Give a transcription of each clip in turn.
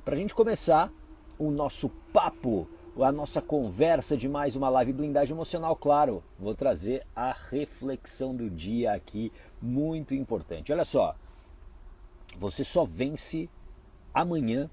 Para a gente começar o nosso papo, a nossa conversa de mais uma live Blindagem Emocional, claro, vou trazer a reflexão do dia aqui, muito importante. Olha só, você só vence amanhã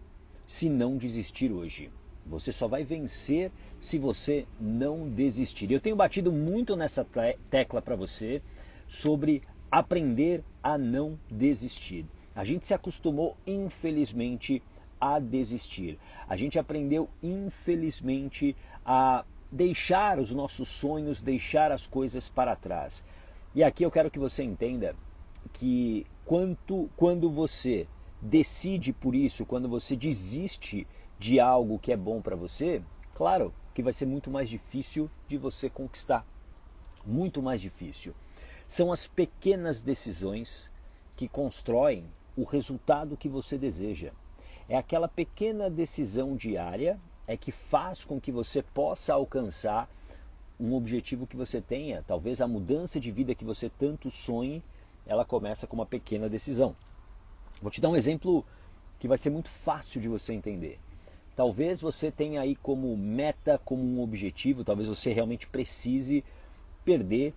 se não desistir hoje. Você só vai vencer se você não desistir. Eu tenho batido muito nessa tecla para você sobre aprender a não desistir. A gente se acostumou, infelizmente, a desistir. A gente aprendeu, infelizmente, a deixar os nossos sonhos, deixar as coisas para trás. E aqui eu quero que você entenda que quando você decide por isso, quando você desiste de algo que é bom para você, claro que vai ser muito mais difícil de você conquistar. Muito mais difícil. São as pequenas decisões que constroem o resultado que você deseja. É aquela pequena decisão diária que faz com que você possa alcançar um objetivo que você tenha. Talvez a mudança de vida que você tanto sonhe, ela começa com uma pequena decisão. Vou te dar um exemplo que vai ser muito fácil de você entender. Talvez você tenha aí como meta, como um objetivo, talvez você realmente precise perder,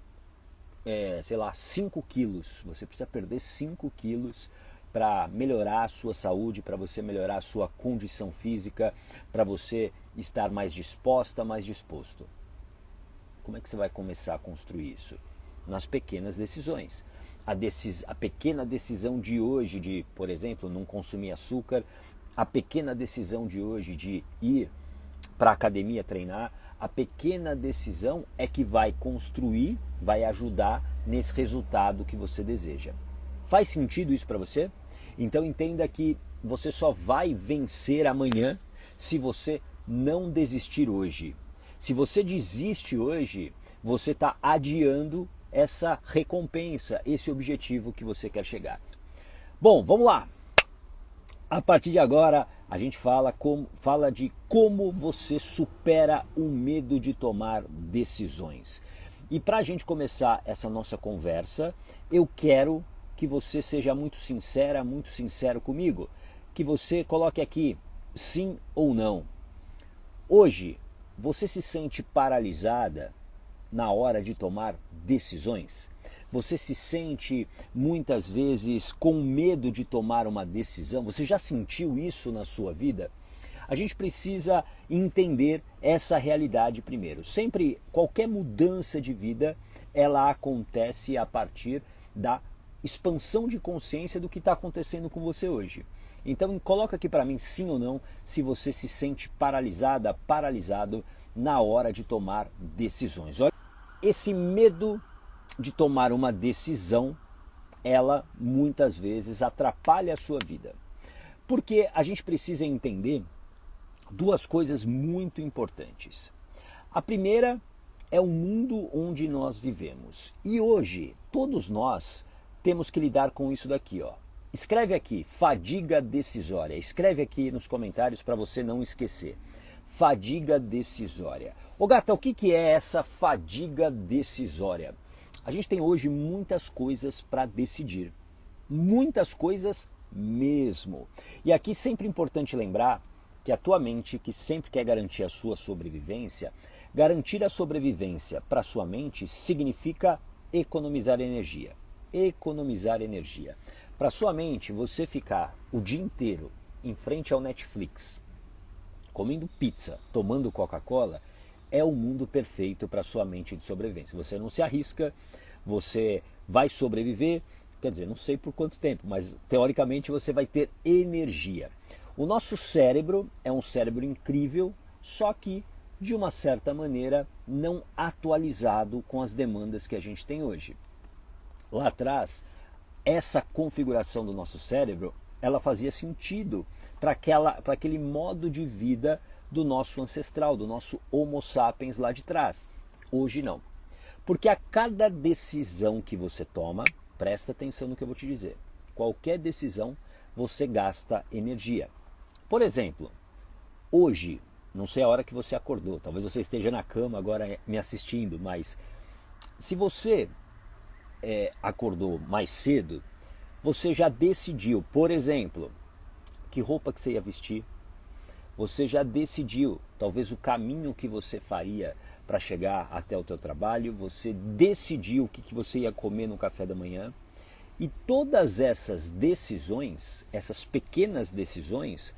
5 quilos. Você precisa perder 5 quilos para melhorar a sua saúde, para você melhorar a sua condição física, para você estar mais disposta, mais disposto. Como é que você vai começar a construir isso? Nas pequenas decisões. A pequena decisão de hoje de, por exemplo, não consumir açúcar, a pequena decisão de hoje de ir para a academia treinar, a pequena decisão é que vai construir, vai ajudar nesse resultado que você deseja. Faz sentido isso para você? Então entenda que você só vai vencer amanhã se você não desistir hoje. Se você desiste hoje, você está adiando essa recompensa, esse objetivo que você quer chegar. Bom, vamos lá. A partir de agora, a gente fala de como você supera o medo de tomar decisões. E para a gente começar essa nossa conversa, eu quero que você seja muito sincera, muito sincero comigo. Que você coloque aqui sim ou não. Hoje, você se sente paralisada na hora de tomar decisões? Você se sente muitas vezes com medo de tomar uma decisão? Você já sentiu isso na sua vida? A gente precisa entender essa realidade primeiro. Sempre, qualquer mudança de vida, ela acontece a partir da expansão de consciência do que está acontecendo com você hoje. Então coloca aqui para mim sim ou não se você se sente paralisada, paralisado na hora de tomar decisões. Olha, esse medo de tomar uma decisão, ela muitas vezes atrapalha a sua vida. Porque a gente precisa entender duas coisas muito importantes. A primeira é o mundo onde nós vivemos. E hoje, todos nós temos que lidar com isso daqui, ó. Escreve aqui, fadiga decisória. Escreve aqui nos comentários para você não esquecer. Fadiga decisória. Ô gata, o que é essa fadiga decisória? A gente tem hoje muitas coisas para decidir. Muitas coisas mesmo. E aqui sempre é importante lembrar que a tua mente, que sempre quer garantir a sua sobrevivência, garantir a sobrevivência para sua mente significa economizar energia. Economizar energia. Para sua mente, você ficar o dia inteiro em frente ao Netflix, comendo pizza, tomando Coca-Cola, é o mundo perfeito para sua mente de sobrevivência. Você não se arrisca, você vai sobreviver, quer dizer, não sei por quanto tempo, mas teoricamente você vai ter energia. O nosso cérebro é um cérebro incrível, só que de uma certa maneira não atualizado com as demandas que a gente tem hoje. Lá atrás, essa configuração do nosso cérebro, ela fazia sentido para aquele modo de vida do nosso ancestral, do nosso Homo sapiens lá de trás. Hoje não. Porque a cada decisão que você toma, presta atenção no que eu vou te dizer. Qualquer decisão, você gasta energia. Por exemplo, hoje, não sei a hora que você acordou, talvez você esteja na cama agora me assistindo, mas se você acordou mais cedo, você já decidiu, por exemplo, que roupa que você ia vestir, você já decidiu, talvez o caminho que você faria para chegar até o teu trabalho, você decidiu o que você ia comer no café da manhã, e todas essas decisões, essas pequenas decisões,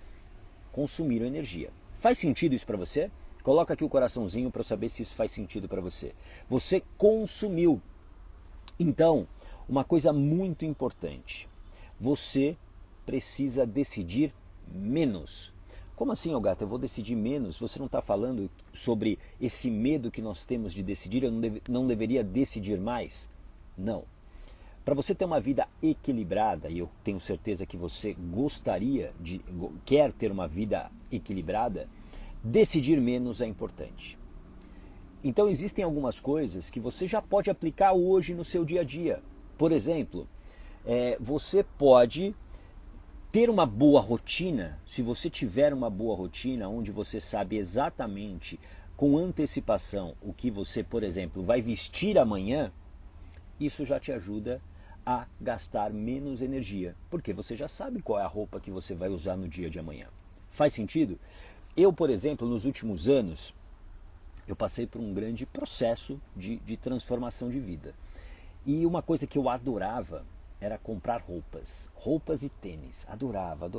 consumiram energia. Faz sentido isso para você? Coloca aqui o coraçãozinho para eu saber se isso faz sentido para você. Você consumiu. Então, uma coisa muito importante, você precisa decidir menos. Como assim, Ogata? Eu vou decidir menos? Você não está falando sobre esse medo que nós temos de decidir? Eu não deveria decidir mais? Não. Para você ter uma vida equilibrada, e eu tenho certeza que você quer ter uma vida equilibrada, decidir menos é importante. Então existem algumas coisas que você já pode aplicar hoje no seu dia a dia. Por exemplo, você pode ter uma boa rotina. Se você tiver uma boa rotina, onde você sabe exatamente, com antecipação, o que você, por exemplo, vai vestir amanhã, isso já te ajuda a gastar menos energia, porque você já sabe qual é a roupa que você vai usar no dia de amanhã. Faz sentido? Eu, por exemplo, nos últimos anos, eu passei por um grande processo de transformação de vida. E uma coisa que eu adorava era comprar roupas e tênis. Adorava.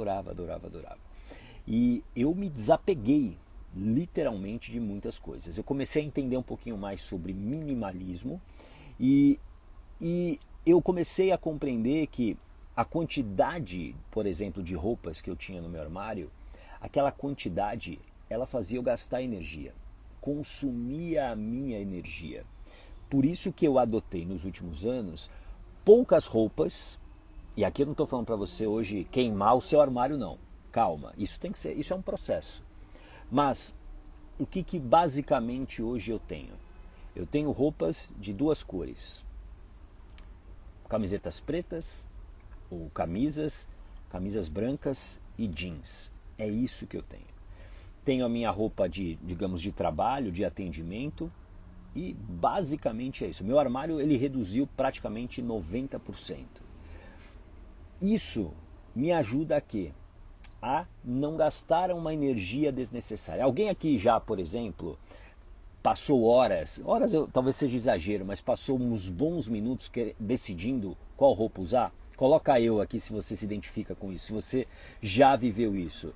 E eu me desapeguei literalmente de muitas coisas. Eu comecei a entender um pouquinho mais sobre minimalismo e eu comecei a compreender que a quantidade, por exemplo, de roupas que eu tinha no meu armário, aquela quantidade, ela fazia eu gastar energia, consumia a minha energia. Por isso que eu adotei nos últimos anos poucas roupas, e aqui eu não estou falando para você hoje queimar o seu armário, não. Calma, isso tem que ser, isso é um processo. Mas o que basicamente hoje eu tenho? Eu tenho roupas de duas cores. Camisetas pretas ou camisas brancas e jeans. É isso que eu tenho. Tenho a minha roupa digamos, de trabalho, de atendimento, e basicamente é isso. Meu armário ele reduziu praticamente 90%. Isso me ajuda a quê? A não gastar uma energia desnecessária. Alguém aqui já, por exemplo, passou horas talvez seja exagero, mas passou uns bons minutos decidindo qual roupa usar? Coloca eu aqui se você se identifica com isso, se você já viveu isso.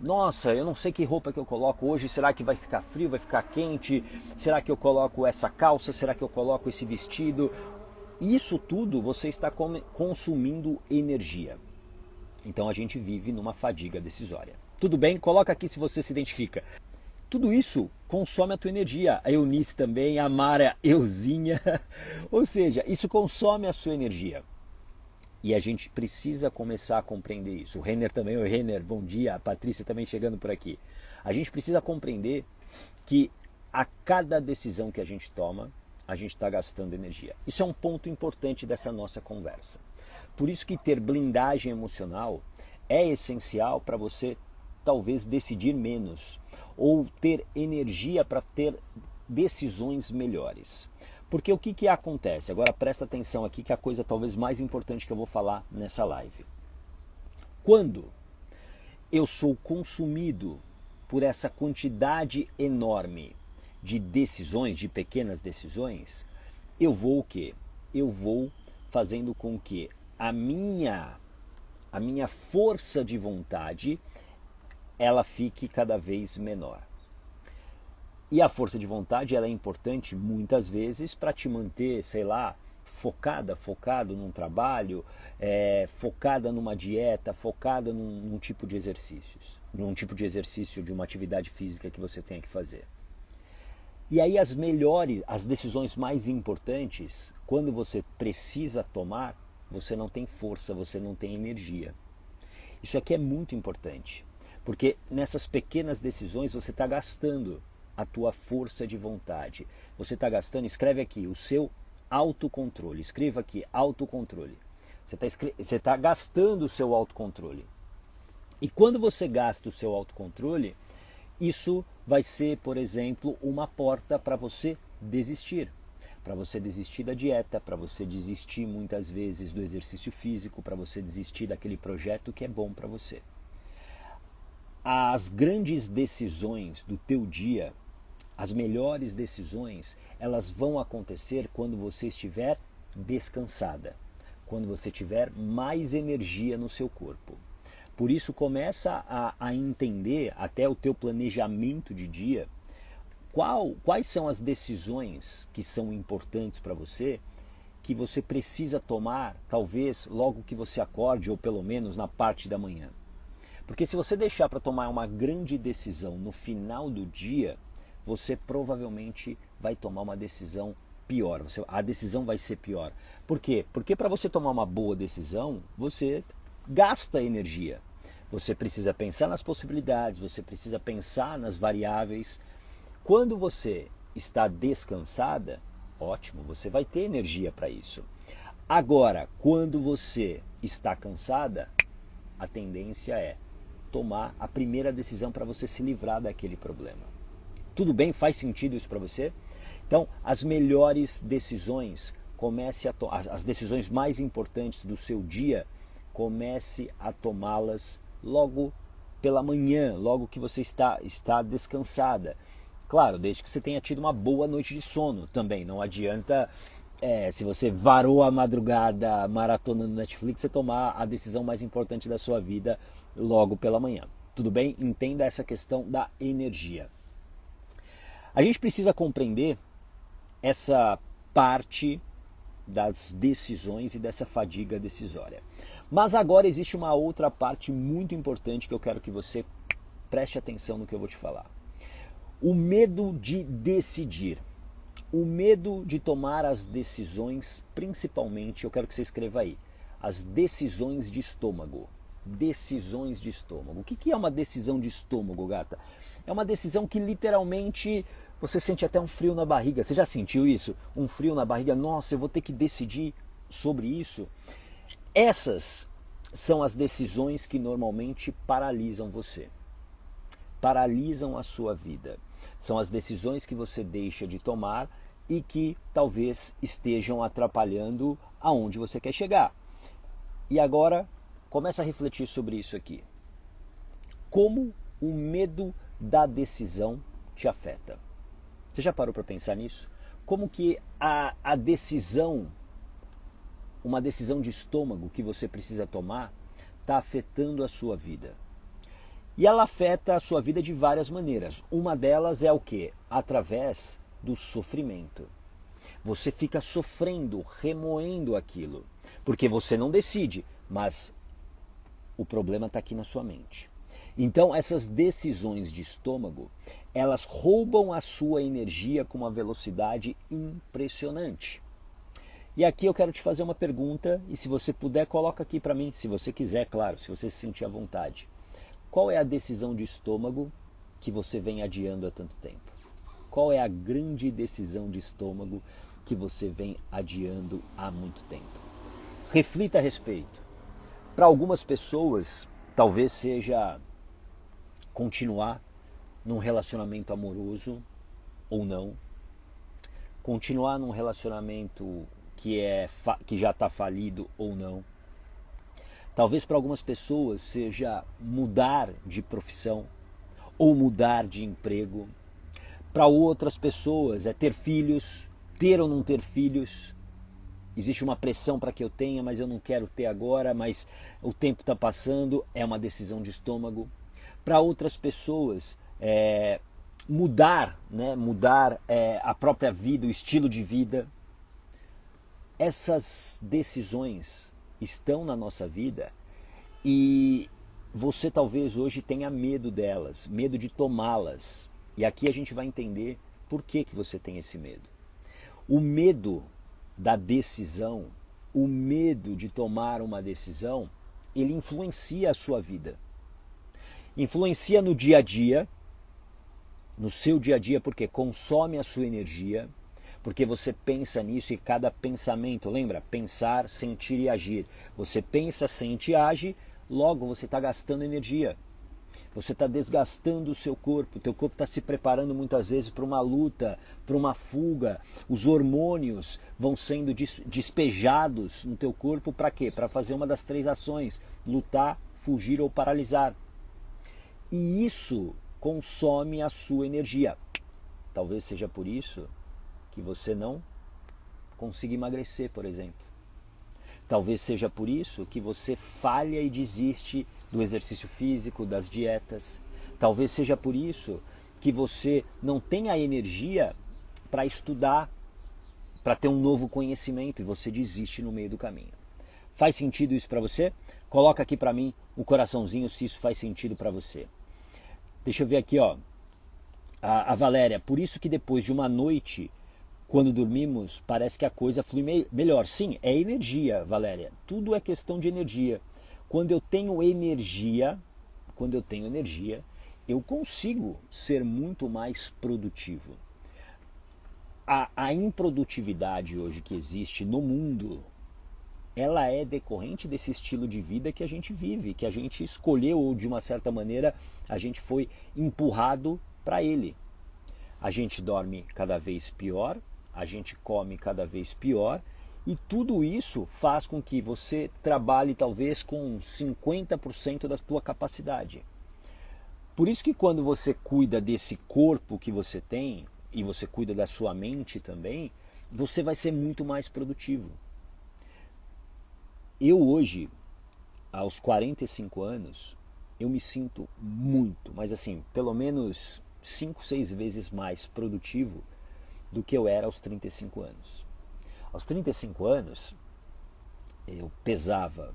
Nossa, eu não sei que roupa que eu coloco hoje, será que vai ficar frio, vai ficar quente? Será que eu coloco essa calça, será que eu coloco esse vestido? Isso tudo você está consumindo energia. Então a gente vive numa fadiga decisória. Tudo bem? Coloca aqui se você se identifica. Tudo isso consome a tua energia. A Eunice também, a Mara, Euzinha. Ou seja, isso consome a sua energia. E a gente precisa começar a compreender isso. O Renner também, o Renner, bom dia. A Patrícia também chegando por aqui. A gente precisa compreender que a cada decisão que a gente toma, a gente está gastando energia. Isso é um ponto importante dessa nossa conversa. Por isso que ter blindagem emocional é essencial para você talvez decidir menos ou ter energia para ter decisões melhores. Porque o que acontece? Agora presta atenção aqui que é a coisa talvez mais importante que eu vou falar nessa live. Quando eu sou consumido por essa quantidade enorme de decisões, de pequenas decisões, eu vou o quê? Eu vou fazendo com que a minha força de vontade ela fique cada vez menor. E a força de vontade ela é importante muitas vezes para te manter, sei lá, focado num trabalho, focada numa dieta, focada num tipo de exercícios, num tipo de exercício de uma atividade física que você tenha que fazer. E aí as decisões mais importantes, quando você precisa tomar, você não tem força, você não tem energia. Isso aqui é muito importante, porque nessas pequenas decisões você está gastando a tua força de vontade. Você está gastando, escreve aqui, o seu autocontrole. Escreva aqui, autocontrole. Você está gastando o seu autocontrole. E quando você gasta o seu autocontrole, isso vai ser, por exemplo, uma porta para você desistir. Para você desistir da dieta, para você desistir muitas vezes do exercício físico, para você desistir daquele projeto que é bom para você. as grandes decisões do teu dia, as melhores decisões, elas vão acontecer quando você estiver descansada, quando você tiver mais energia no seu corpo. Por isso começa a entender até o teu planejamento de dia, quais são as decisões que são importantes para você, que você precisa tomar, talvez logo que você acorde, ou pelo menos na parte da manhã. Porque se você deixar para tomar uma grande decisão no final do dia, você provavelmente vai tomar uma decisão pior. A decisão vai ser pior. Por quê? Porque para você tomar uma boa decisão, você gasta energia. Você precisa pensar nas possibilidades, você precisa pensar nas variáveis. Quando você está descansada, ótimo, você vai ter energia para isso. Agora, quando você está cansada, a tendência é tomar a primeira decisão para você se livrar daquele problema. Tudo bem? Faz sentido isso para você? Então, as melhores decisões, as decisões mais importantes do seu dia, comece a tomá-las logo pela manhã, logo que você está descansada. Claro, desde que você tenha tido uma boa noite de sono também. Não adianta, se você varou a madrugada maratona no Netflix, você tomar a decisão mais importante da sua vida logo pela manhã. Tudo bem? Entenda essa questão da energia. A gente precisa compreender essa parte das decisões e dessa fadiga decisória. Mas agora existe uma outra parte muito importante que eu quero que você preste atenção no que eu vou te falar. O medo de decidir. O medo de tomar as decisões, principalmente, eu quero que você escreva aí, as decisões de estômago. Decisões de estômago. O que é uma decisão de estômago, gata? É uma decisão que literalmente você sente até um frio na barriga. Você já sentiu isso? Um frio na barriga? Nossa, eu vou ter que decidir sobre isso. Essas são as decisões que normalmente paralisam você. Paralisam a sua vida. São as decisões que você deixa de tomar e que talvez estejam atrapalhando aonde você quer chegar. E agora, começa a refletir sobre isso aqui. Como o medo da decisão te afeta? Você já parou para pensar nisso? Como que a decisão, uma decisão de estômago que você precisa tomar, está afetando a sua vida? E ela afeta a sua vida de várias maneiras. Uma delas é o quê? Através do sofrimento. Você fica sofrendo, remoendo aquilo, porque você não decide, mas o problema está aqui na sua mente. Então essas decisões de estômago, elas roubam a sua energia com uma velocidade impressionante. E aqui eu quero te fazer uma pergunta, e se você puder, coloca aqui para mim, se você quiser, claro, se você se sentir à vontade. Qual é a decisão de estômago que você vem adiando há tanto tempo? Qual é a grande decisão de estômago que você vem adiando há muito tempo? Reflita a respeito. Para algumas pessoas, talvez seja continuar num relacionamento amoroso ou não. Continuar num relacionamento que já está falido ou não. Talvez para algumas pessoas seja mudar de profissão ou mudar de emprego. Para outras pessoas é ter filhos, ter ou não ter filhos. Existe uma pressão para que eu tenha, mas eu não quero ter agora, mas o tempo está passando, é uma decisão de estômago. Para outras pessoas, mudar a própria vida, o estilo de vida. Essas decisões estão na nossa vida e você talvez hoje tenha medo delas, medo de tomá-las. E aqui a gente vai entender por que você tem esse medo. O medo da decisão, o medo de tomar uma decisão, ele influencia a sua vida. Influencia no dia a dia, no seu dia a dia, porque consome a sua energia, porque você pensa nisso e cada pensamento, lembra? Pensar, sentir e agir. Você pensa, sente e age, logo você está gastando energia. Você está desgastando o seu corpo está se preparando muitas vezes para uma luta, para uma fuga. Os hormônios vão sendo despejados no teu corpo para quê? Para fazer uma das 3 ações, lutar, fugir ou paralisar. E isso consome a sua energia. Talvez seja por isso que você não consiga emagrecer, por exemplo. Talvez seja por isso que você falha e desiste do exercício físico, das dietas. Talvez seja por isso que você não tem a energia para estudar, para ter um novo conhecimento e você desiste no meio do caminho. Faz sentido isso para você? Coloca aqui para mim o coraçãozinho se isso faz sentido para você. Deixa eu ver aqui, ó. A Valéria, por isso que depois de uma noite, quando dormimos, parece que a coisa flui melhor. Sim, é energia, Valéria. Tudo é questão de energia. Quando eu tenho energia, eu consigo ser muito mais produtivo. A improdutividade hoje que existe no mundo, ela é decorrente desse estilo de vida que a gente vive, que a gente escolheu ou de uma certa maneira a gente foi empurrado para ele. A gente dorme cada vez pior, a gente come cada vez pior e tudo isso faz com que você trabalhe talvez com 50% da sua capacidade. Por isso que quando você cuida desse corpo que você tem e você cuida da sua mente também, você vai ser muito mais produtivo. Eu hoje, aos 45 anos, eu me sinto muito, mas assim, pelo menos 5, 6 vezes mais produtivo do que eu era aos 35 anos. Aos 35 anos, eu estava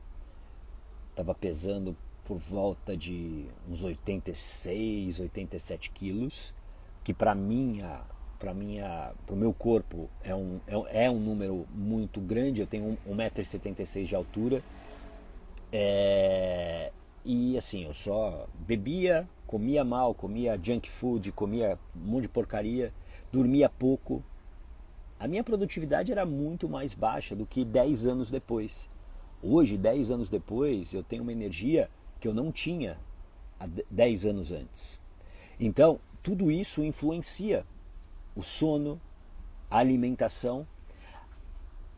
pesando por volta de uns 86, 87 quilos, que para o meu corpo é um número muito grande. Eu tenho 1,76 m de altura, e assim, eu só bebia, comia mal, comia junk food, comia um monte de porcaria, dormia pouco. A minha produtividade era muito mais baixa do que 10 anos depois. Hoje, 10 anos depois, eu tenho uma energia que eu não tinha há 10 anos antes. Então, tudo isso influencia o sono, a alimentação.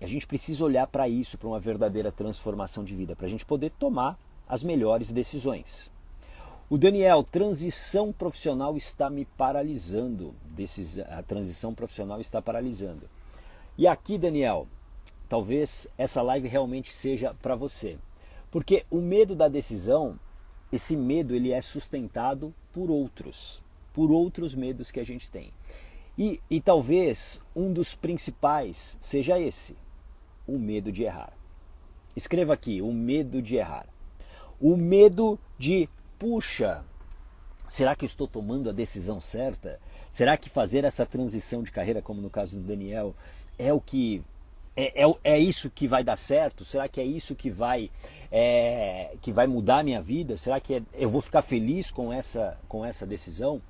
A gente precisa olhar para isso, para uma verdadeira transformação de vida, para a gente poder tomar as melhores decisões. O Daniel, transição profissional está me paralisando. A transição profissional está paralisando. E aqui, Daniel, talvez essa live realmente seja para você. Porque o medo da decisão, esse medo ele é sustentado por outros medos que a gente tem. E talvez um dos principais seja esse, o medo de errar. Escreva aqui, o medo de errar. O medo de, puxa, será que eu estou tomando a decisão certa? Será que fazer essa transição de carreira, como no caso do Daniel, é o que é isso que vai dar certo? Será que é isso que vai mudar a minha vida? Será que eu vou ficar feliz com essa decisão?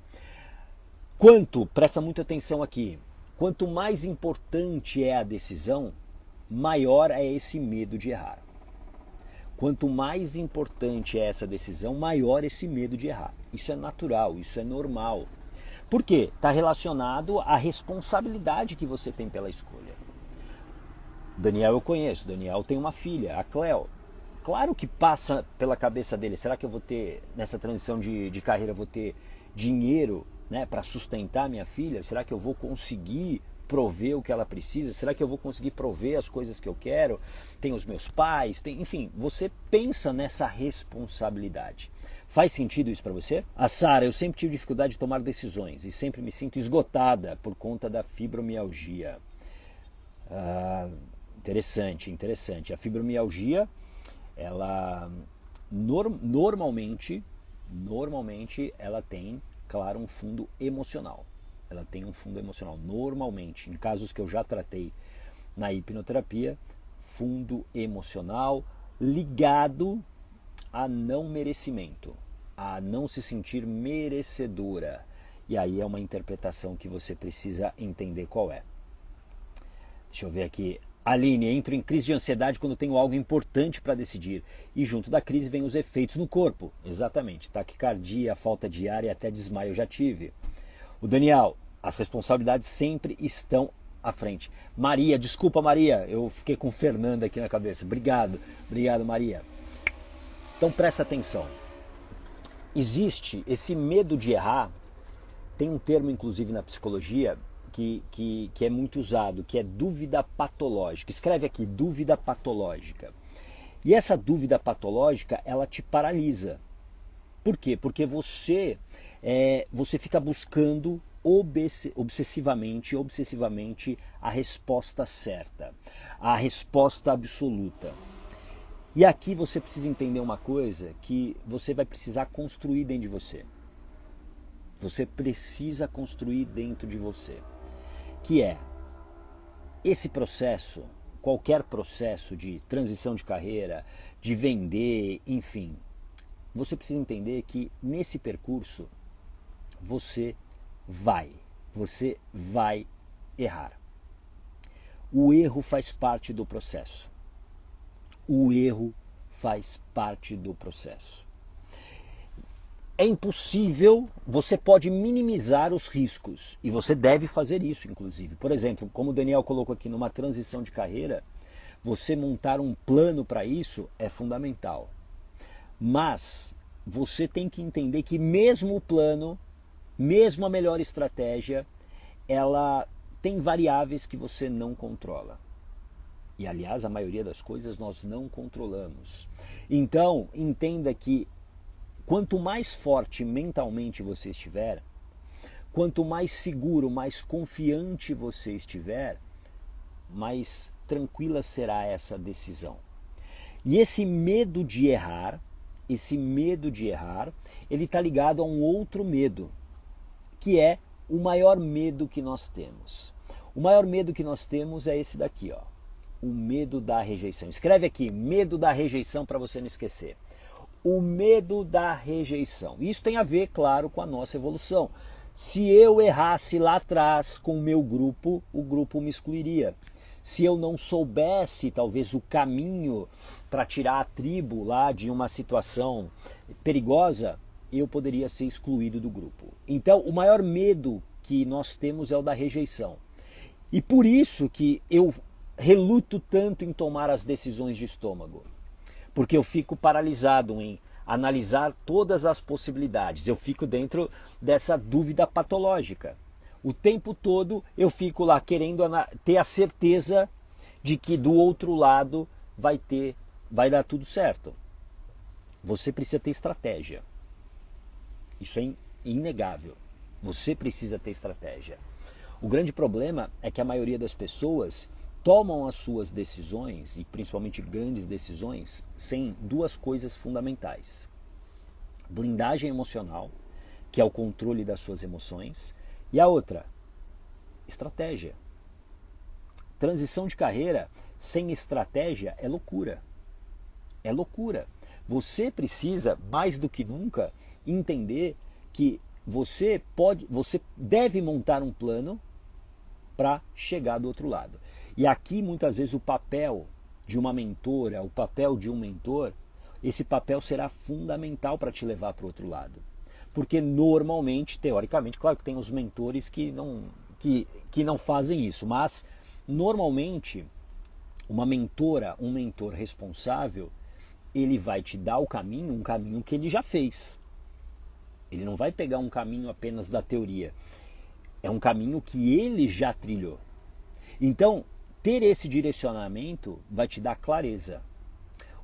Presta muita atenção aqui, quanto mais importante é a decisão, maior é esse medo de errar. Quanto mais importante é essa decisão, maior esse medo de errar. Isso é natural, isso é normal. Por quê? Está relacionado à responsabilidade que você tem pela escolha. Daniel eu conheço, Daniel tem uma filha, a Cleo. Claro que passa pela cabeça dele, será que eu vou ter, nessa transição de carreira, vou ter dinheiro, né, para sustentar minha filha? Será que eu vou conseguir prover o que ela precisa? Será que eu vou conseguir prover as coisas que eu quero? Tem os meus pais, enfim, você pensa nessa responsabilidade. Faz sentido isso para você? A Sara, eu sempre tive dificuldade de tomar decisões e sempre me sinto esgotada por conta da fibromialgia. Interessante. A fibromialgia, ela normalmente ela tem, claro, um fundo emocional. Ela tem um fundo emocional. Normalmente, em casos que eu já tratei na hipnoterapia, fundo emocional ligado a não merecimento, a não se sentir merecedora. E aí é uma interpretação que você precisa entender qual é. Deixa eu ver aqui. Aline, entro em crise de ansiedade quando tenho algo importante para decidir. E junto da crise vem os efeitos no corpo. Exatamente. Taquicardia, falta de ar e até desmaio eu já tive. O Daniel, as responsabilidades sempre estão à frente. Maria, desculpa Maria, eu fiquei com Fernanda aqui na cabeça. Obrigado, Maria. Então presta atenção. existe esse medo de errar. Tem um termo, inclusive, na psicologia que é muito usado, que é dúvida patológica. Escreve aqui, dúvida patológica. E essa dúvida patológica, ela te paralisa. Por quê? Porque você fica buscando obsessivamente a resposta certa, a resposta absoluta. E aqui você precisa entender uma coisa que você vai precisar construir dentro de você. Você precisa construir dentro de você. Que é esse processo, qualquer processo de transição de carreira, de vender, enfim. Você precisa entender que nesse percurso você vai errar. O erro faz parte do processo. O erro faz parte do processo. É impossível, você pode minimizar os riscos, e você deve fazer isso, inclusive. Por exemplo, como o Daniel colocou aqui, numa transição de carreira, você montar um plano para isso é fundamental. Mas você tem que entender que mesmo o plano, mesmo a melhor estratégia, ela tem variáveis que você não controla. E, aliás, a maioria das coisas nós não controlamos. Então, entenda que quanto mais forte mentalmente você estiver, quanto mais seguro, mais confiante você estiver, mais tranquila será essa decisão. E esse medo de errar, ele está ligado a um outro medo, que é o maior medo que nós temos. O maior medo que nós temos é esse daqui, ó. O medo da rejeição. Escreve aqui, medo da rejeição, para você não esquecer. O medo da rejeição. Isso tem a ver, claro, com a nossa evolução. Se eu errasse lá atrás com o meu grupo, o grupo me excluiria. Se eu não soubesse, talvez, o caminho para tirar a tribo lá de uma situação perigosa, eu poderia ser excluído do grupo. Então, o maior medo que nós temos é o da rejeição. E por isso que eu reluto tanto em tomar as decisões de estômago. Porque eu fico paralisado em analisar todas as possibilidades. Eu fico dentro dessa dúvida patológica. O tempo todo eu fico lá querendo ter a certeza de que do outro lado vai dar tudo certo. Você precisa ter estratégia. Isso é inegável. Você precisa ter estratégia. O grande problema é que a maioria das pessoas tomam as suas decisões, e principalmente grandes decisões, sem duas coisas fundamentais. Blindagem emocional, que é o controle das suas emoções, e a outra, estratégia. Transição de carreira sem estratégia é loucura. É loucura. Você precisa, mais do que nunca, entender que você deve montar um plano para chegar do outro lado. E aqui, muitas vezes, o papel de uma mentora, o papel de um mentor, esse papel será fundamental para te levar para o outro lado. Porque normalmente, teoricamente, claro que tem os mentores que não fazem isso, mas normalmente uma mentora, um mentor responsável, ele vai te dar o caminho, um caminho que ele já fez. Ele não vai pegar um caminho apenas da teoria. É um caminho que ele já trilhou. Então, ter esse direcionamento vai te dar clareza.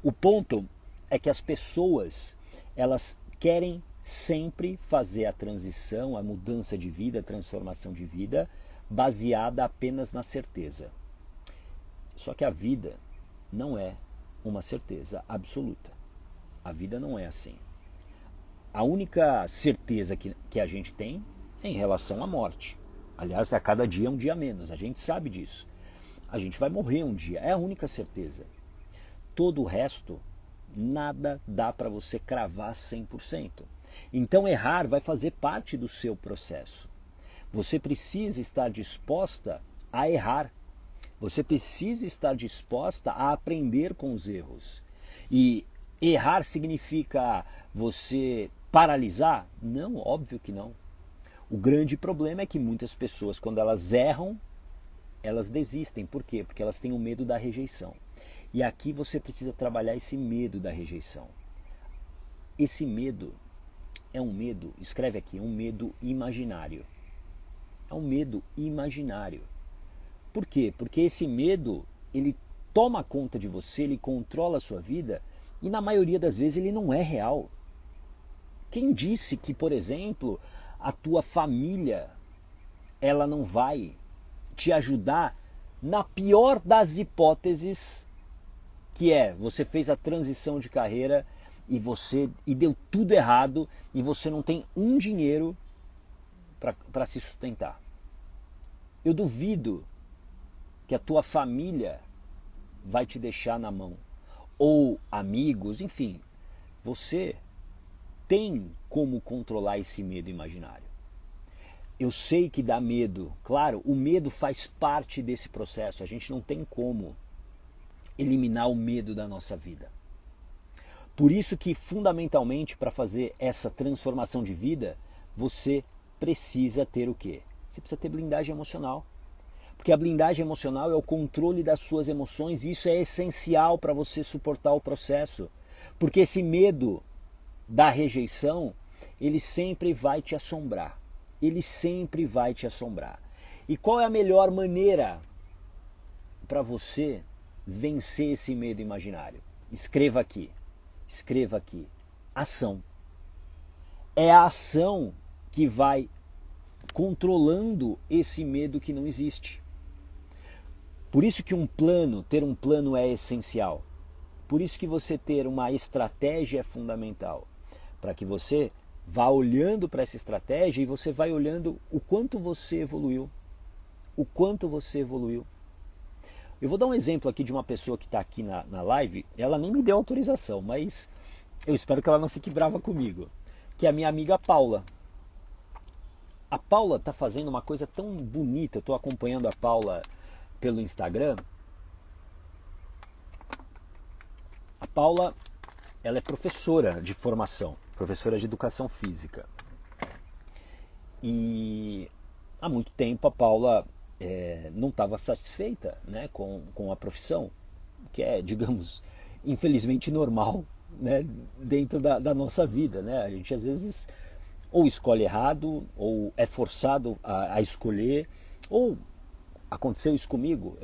O ponto é que as pessoas, elas querem sempre fazer a transição, a mudança de vida, a transformação de vida, baseada apenas na certeza. Só que a vida não é uma certeza absoluta. A vida não é assim. A única certeza que a gente tem é em relação à morte. Aliás, a cada dia é um dia menos, a gente sabe disso. A gente vai morrer um dia, é a única certeza. Todo o resto, nada dá para você cravar 100%. Então errar vai fazer parte do seu processo. Você precisa estar disposta a errar. Você precisa estar disposta a aprender com os erros. E errar significa você paralisar? Não, óbvio que não. O grande problema é que muitas pessoas, quando elas erram, elas desistem. Por quê? Porque elas têm o medo da rejeição. E aqui você precisa trabalhar esse medo da rejeição. Esse medo é um medo, escreve aqui, é um medo imaginário. É um medo imaginário. Por quê? Porque esse medo, ele toma conta de você, ele controla a sua vida e na maioria das vezes ele não é real. Quem disse que, por exemplo, a tua família ela não vai te ajudar na pior das hipóteses, que é você fez a transição de carreira e deu tudo errado e você não tem um dinheiro para se sustentar. Eu duvido que a tua família vai te deixar na mão, ou amigos, enfim, você tem como controlar esse medo imaginário. Eu sei que dá medo, claro, o medo faz parte desse processo, a gente não tem como eliminar o medo da nossa vida. Por isso que, fundamentalmente, para fazer essa transformação de vida, você precisa ter o quê? Você precisa ter blindagem emocional. Porque a blindagem emocional é o controle das suas emoções e isso é essencial para você suportar o processo. Porque esse medo da rejeição, ele sempre vai te assombrar. Ele sempre vai te assombrar. E qual é a melhor maneira para você vencer esse medo imaginário? Escreva aqui. Escreva aqui. Ação. É a ação que vai controlando esse medo que não existe. Por isso que ter um plano é essencial. Por isso que você ter uma estratégia é fundamental. Para que você vá olhando para essa estratégia e você vai olhando o quanto você evoluiu. O quanto você evoluiu. Eu vou dar um exemplo aqui de uma pessoa que está aqui na live. Ela nem me deu autorização, mas eu espero que ela não fique brava comigo. Que é a minha amiga Paula. A Paula está fazendo uma coisa tão bonita. Eu estou acompanhando a Paula pelo Instagram. A Paula, ela é professora de formação, professora de educação física. E há muito tempo a Paula não estava satisfeita, né, com a profissão, que é, digamos, infelizmente normal, né, dentro da nossa vida. Né? A gente às vezes ou escolhe errado, ou é forçado a escolher, ou aconteceu isso comigo.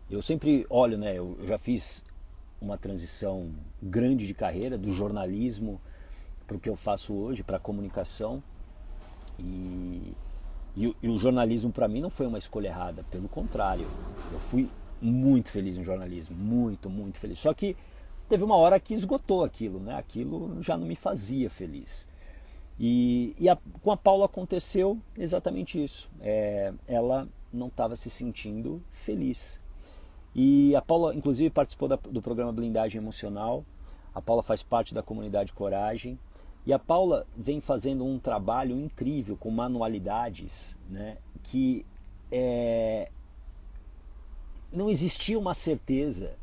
Eu sempre olho, né, eu já fiz uma transição grande de carreira, do jornalismo para o que eu faço hoje, para a comunicação. E o jornalismo para mim não foi uma escolha errada, pelo contrário. Eu fui muito feliz no jornalismo, muito, muito feliz. Só que teve uma hora que esgotou aquilo, né? Aquilo já não me fazia feliz. Com a Paula aconteceu exatamente isso. Ela não estava se sentindo feliz. E a Paula, inclusive, participou do programa Blindagem Emocional. A Paula faz parte da comunidade Coragem. E a Paula vem fazendo um trabalho incrível com manualidades, né, que não existia uma certeza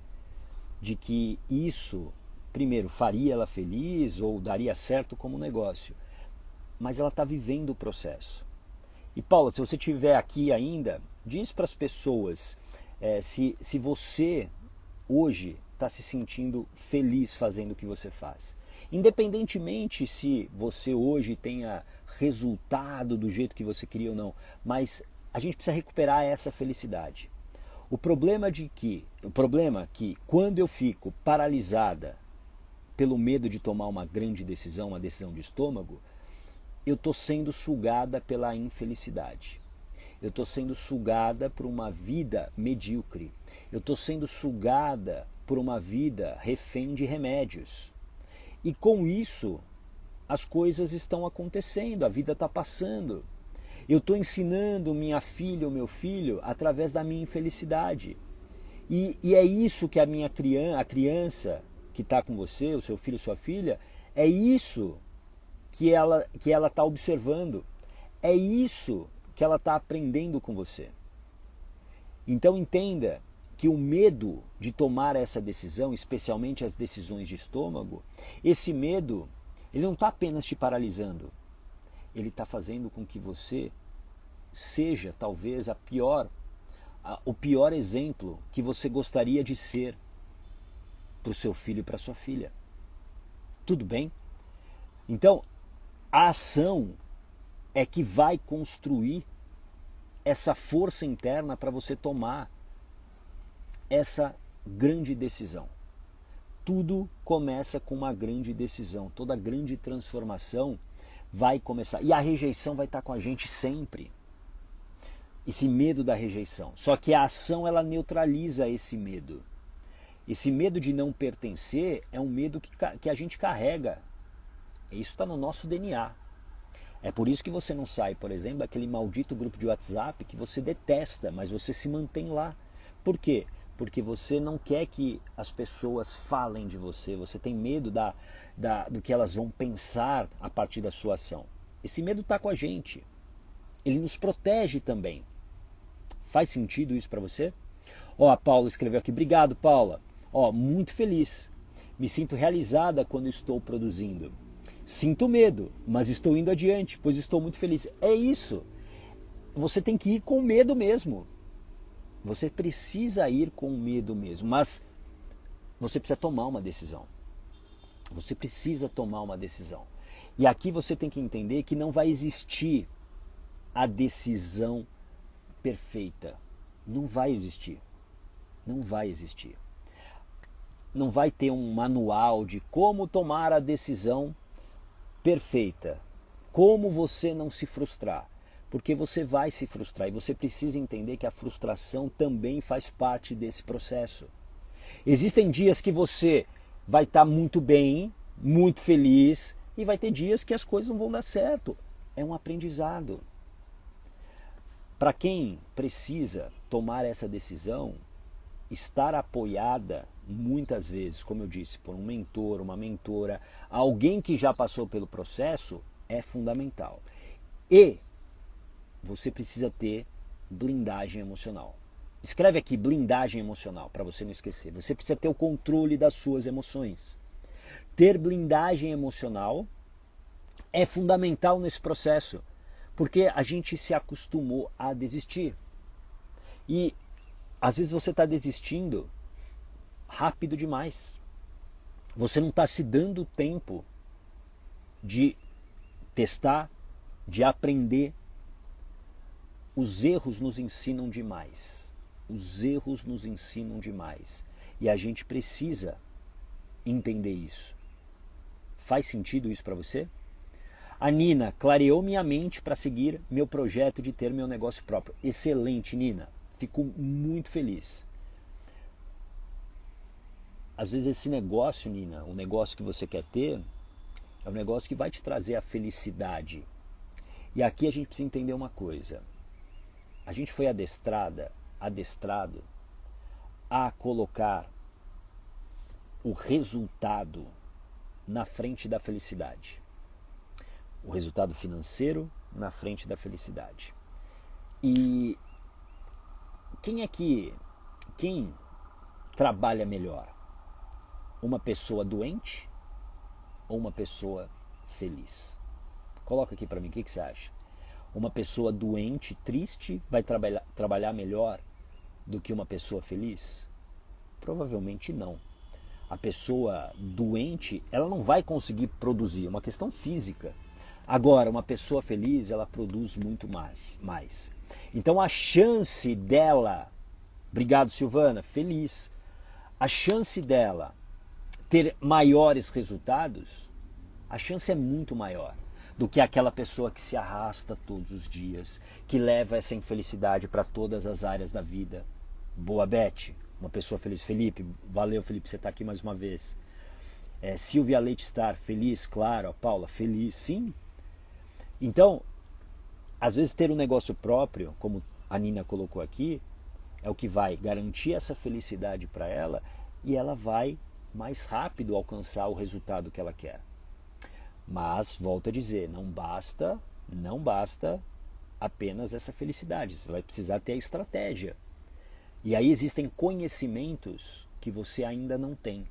de que isso, primeiro, faria ela feliz ou daria certo como negócio. Mas ela está vivendo o processo. E Paula, se você estiver aqui ainda, diz para as pessoas se você hoje está se sentindo feliz fazendo o que você faz. Independentemente se você hoje tenha resultado do jeito que você queria ou não, mas a gente precisa recuperar essa felicidade. O problema é que quando eu fico paralisada pelo medo de tomar uma grande decisão, uma decisão de estômago, eu estou sendo sugada pela infelicidade. Eu estou sendo sugada por uma vida medíocre. Eu estou sendo sugada por uma vida refém de remédios. E com isso, as coisas estão acontecendo, a vida está passando. Eu estou ensinando minha filha ou meu filho através da minha infelicidade. E é isso que a criança que está com você, o seu filho ou sua filha, é isso que ela está observando. É isso que ela está aprendendo com você. Então entenda que o medo de tomar essa decisão, especialmente as decisões de estômago, esse medo, ele não está apenas te paralisando, ele está fazendo com que você seja talvez o pior exemplo que você gostaria de ser para o seu filho e para a sua filha. Tudo bem? Então, A ação é que vai construir essa força interna para você tomar essa grande decisão. Tudo começa com uma grande decisão. Toda grande transformação vai começar. E a rejeição vai estar com a gente sempre. Esse medo da rejeição. Só que a ação, ela neutraliza esse medo. Esse medo de não pertencer é um medo que a gente carrega. Isso está no nosso DNA. É por isso que você não sai, por exemplo, daquele maldito grupo de WhatsApp que você detesta, mas você se mantém lá. Por quê? Porque você não quer que as pessoas falem de você, você tem medo do que elas vão pensar a partir da sua ação. Esse medo está com a gente. Ele nos protege também. Faz sentido isso para você? Ó, a Paula escreveu aqui. Obrigado, Paula. Ó, muito feliz. Me sinto realizada quando estou produzindo. Sinto medo, mas estou indo adiante, pois estou muito feliz. É isso. Você tem que ir com medo mesmo. Você precisa ir com medo mesmo, mas você precisa tomar uma decisão. Você precisa tomar uma decisão. E aqui você tem que entender que não vai existir a decisão perfeita. Não vai existir. Não vai existir. Não vai ter um manual de como tomar a decisão perfeita. Como você não se frustrar. Porque você vai se frustrar e você precisa entender que a frustração também faz parte desse processo. Existem dias que você vai estar muito bem, muito feliz, e vai ter dias que as coisas não vão dar certo. É um aprendizado. Para quem precisa tomar essa decisão, estar apoiada muitas vezes, como eu disse, por um mentor, uma mentora, alguém que já passou pelo processo, é fundamental. E você precisa ter blindagem emocional. Escreve aqui blindagem emocional, para você não esquecer. Você precisa ter o controle das suas emoções. Ter blindagem emocional é fundamental nesse processo, porque a gente se acostumou a desistir. E às vezes você está desistindo rápido demais. Você não está se dando tempo de testar, de aprender. Os erros nos ensinam demais. Os erros nos ensinam demais. E a gente precisa entender isso. Faz sentido isso para você? A Nina clareou minha mente para seguir meu projeto de ter meu negócio próprio. Excelente, Nina. Fico muito feliz. Às vezes esse negócio, Nina, o negócio que você quer ter, é um negócio que vai te trazer a felicidade. E aqui a gente precisa entender uma coisa. A gente foi adestrado a colocar o resultado na frente da felicidade. O resultado financeiro na frente da felicidade. E quem trabalha melhor? Uma pessoa doente ou uma pessoa feliz? Coloca aqui para mim, o que você acha? Uma pessoa doente, triste, vai trabalhar melhor do que uma pessoa feliz? Provavelmente não. A pessoa doente, ela não vai conseguir produzir, é uma questão física. Agora, uma pessoa feliz, ela produz muito mais. Então a chance dela, obrigado Silvana, feliz, a chance dela ter maiores resultados, a chance é muito maior do que aquela pessoa que se arrasta todos os dias, que leva essa infelicidade para todas as áreas da vida. Boa, Beth, uma pessoa feliz. Felipe, valeu, Felipe, você está aqui mais uma vez. Silvia Leite Star, feliz, claro. A Paula, feliz, sim. Então, às vezes ter um negócio próprio, como a Nina colocou aqui, é o que vai garantir essa felicidade para ela e ela vai mais rápido alcançar o resultado que ela quer. Mas, volto a dizer, não basta apenas essa felicidade. Você vai precisar ter a estratégia. E aí existem conhecimentos que você ainda não tem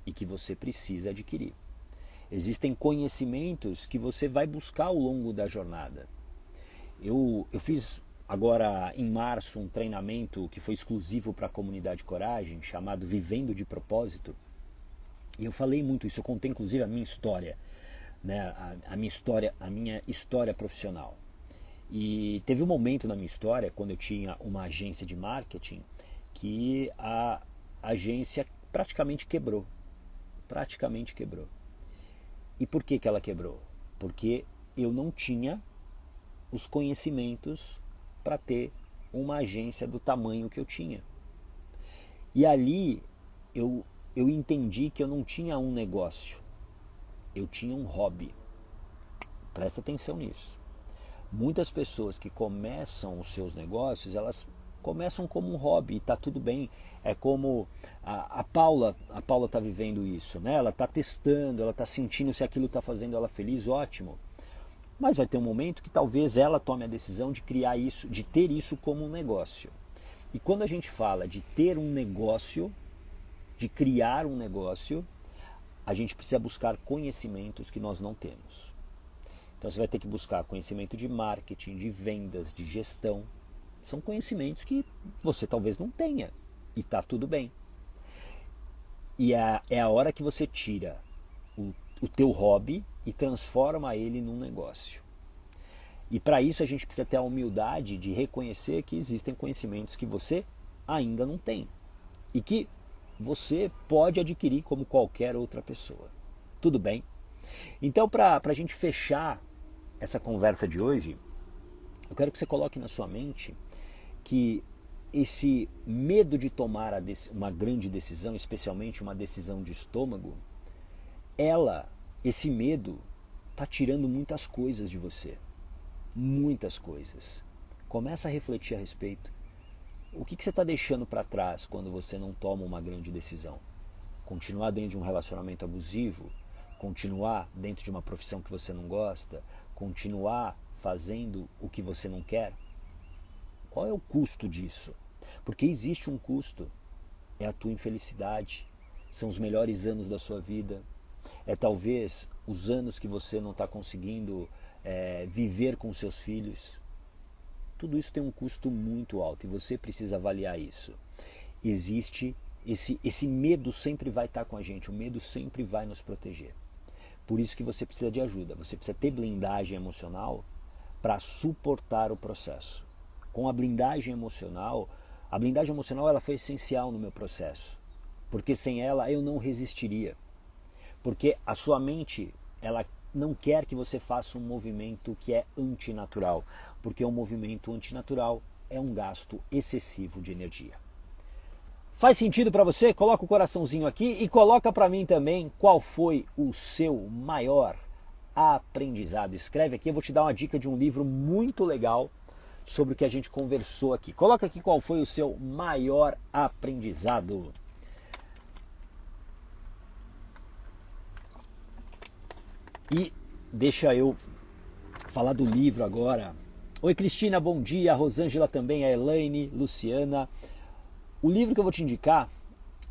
e que você precisa adquirir. Existem conhecimentos que você vai buscar ao longo da jornada. Eu fiz agora em março um treinamento que foi exclusivo para a comunidade Coragem, chamado Vivendo de Propósito. E eu falei muito isso, eu contei inclusive a minha história. né, a minha história profissional. E teve um momento na minha história, quando eu tinha uma agência de marketing, que a agência praticamente quebrou. Praticamente quebrou. E por que ela quebrou? Porque eu não tinha os conhecimentos para ter uma agência do tamanho que eu tinha. E ali eu entendi que eu não tinha um negócio, eu tinha um hobby. Presta atenção nisso. Muitas pessoas que começam os seus negócios, elas começam como um hobby e está tudo bem. É como a Paula está vivendo isso, né? Ela está testando, ela está sentindo se aquilo está fazendo ela feliz, ótimo. Mas vai ter um momento que talvez ela tome a decisão de criar isso, de ter isso como um negócio. E quando a gente fala de ter um negócio, de criar um negócio, a gente precisa buscar conhecimentos que nós não temos. Então você vai ter que buscar conhecimento de marketing, de vendas, de gestão. São conhecimentos que você talvez não tenha e está tudo bem. E é a hora que você tira o teu hobby e transforma ele num negócio. E para isso a gente precisa ter a humildade de reconhecer que existem conhecimentos que você ainda não tem e que você pode adquirir como qualquer outra pessoa. Tudo bem? Então, para a gente fechar essa conversa de hoje, eu quero que você coloque na sua mente que esse medo de tomar uma grande decisão, especialmente uma decisão de estômago, esse medo está tirando muitas coisas de você. Muitas coisas. Começa a refletir a respeito. O que você está deixando para trás quando você não toma uma grande decisão? Continuar dentro de um relacionamento abusivo? Continuar dentro de uma profissão que você não gosta? Continuar fazendo o que você não quer? Qual é o custo disso? Porque existe um custo. É a tua infelicidade. São os melhores anos da sua vida. É talvez os anos que você não está conseguindo viver com seus filhos. Tudo isso tem um custo muito alto e você precisa avaliar isso. Existe esse medo, sempre vai estar com a gente, o medo sempre vai nos proteger. Por isso que você precisa de ajuda, você precisa ter blindagem emocional para suportar o processo. Com a blindagem emocional ela foi essencial no meu processo, porque sem ela eu não resistiria. Porque a sua mente, ela não quer que você faça um movimento que é antinatural, porque um movimento antinatural é um gasto excessivo de energia. Faz sentido para você? Coloca o coraçãozinho aqui e coloca para mim também qual foi o seu maior aprendizado. Escreve aqui, eu vou te dar uma dica de um livro muito legal sobre o que a gente conversou aqui. Coloca aqui qual foi o seu maior aprendizado. E deixa eu falar do livro agora. Oi Cristina, bom dia. A Rosângela também, a Elaine, Luciana. O livro que eu vou te indicar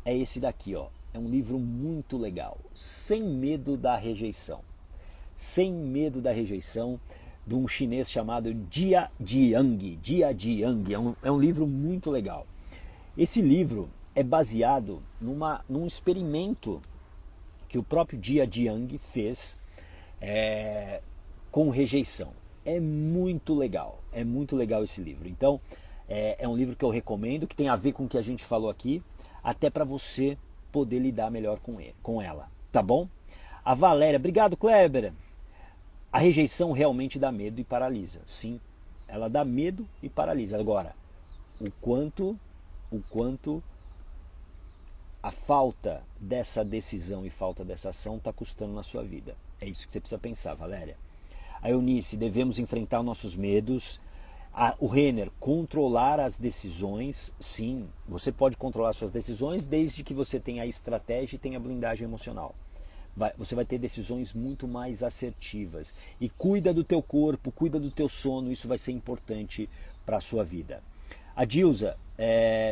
é esse daqui, ó. É um livro muito legal. Sem Medo da Rejeição. Sem Medo da Rejeição, de um chinês chamado Jia Jiang. Jia Jiang. É um livro muito legal. Esse livro é baseado num experimento que o próprio Jia Jiang fez com rejeição. É muito legal esse livro. Então, é um livro que eu recomendo, que tem a ver com o que a gente falou aqui, até para você poder lidar melhor com ela, tá bom? A Valéria, obrigado Kleber. A rejeição realmente dá medo e paralisa. Sim, ela dá medo e paralisa. Agora, o quanto a falta dessa decisão e falta dessa ação está custando na sua vida. É isso que você precisa pensar, Valéria. A Eunice, devemos enfrentar nossos medos. O Renner, controlar as decisões. Sim, você pode controlar suas decisões desde que você tenha a estratégia e tenha blindagem emocional. Você vai ter decisões muito mais assertivas. E cuida do teu corpo, cuida do teu sono, isso vai ser importante para a sua vida. A Dilza,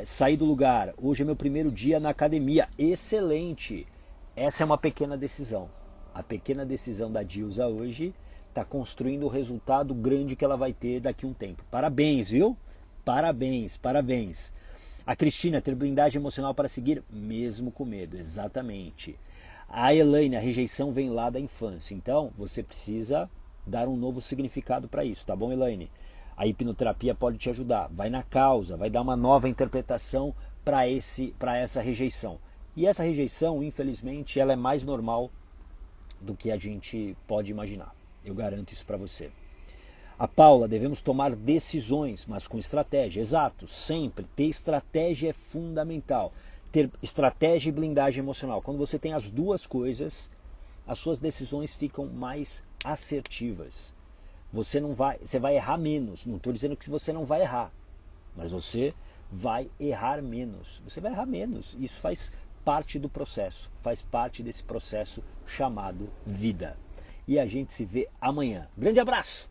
sair do lugar. Hoje é meu primeiro dia na academia. Excelente! Essa é uma pequena decisão. A pequena decisão da Dilza hoje está construindo o resultado grande que ela vai ter daqui a um tempo. Parabéns, viu? Parabéns, parabéns. A Cristina, ter blindagem emocional para seguir mesmo com medo. Exatamente. A Elaine, a rejeição vem lá da infância, então você precisa dar um novo significado para isso, tá bom, Elaine? A hipnoterapia pode te ajudar, vai na causa, vai dar uma nova interpretação para essa rejeição. E essa rejeição, infelizmente, ela é mais normal do que a gente pode imaginar. Eu garanto isso para você. A Paula, devemos tomar decisões, mas com estratégia. Exato, sempre. Ter estratégia é fundamental. Ter estratégia e blindagem emocional. Quando você tem as duas coisas, as suas decisões ficam mais assertivas. Você vai errar menos. Não estou dizendo que você não vai errar, mas você vai errar menos. Você vai errar menos. Isso faz parte do processo, faz parte desse processo chamado vida. E a gente se vê amanhã. Grande abraço!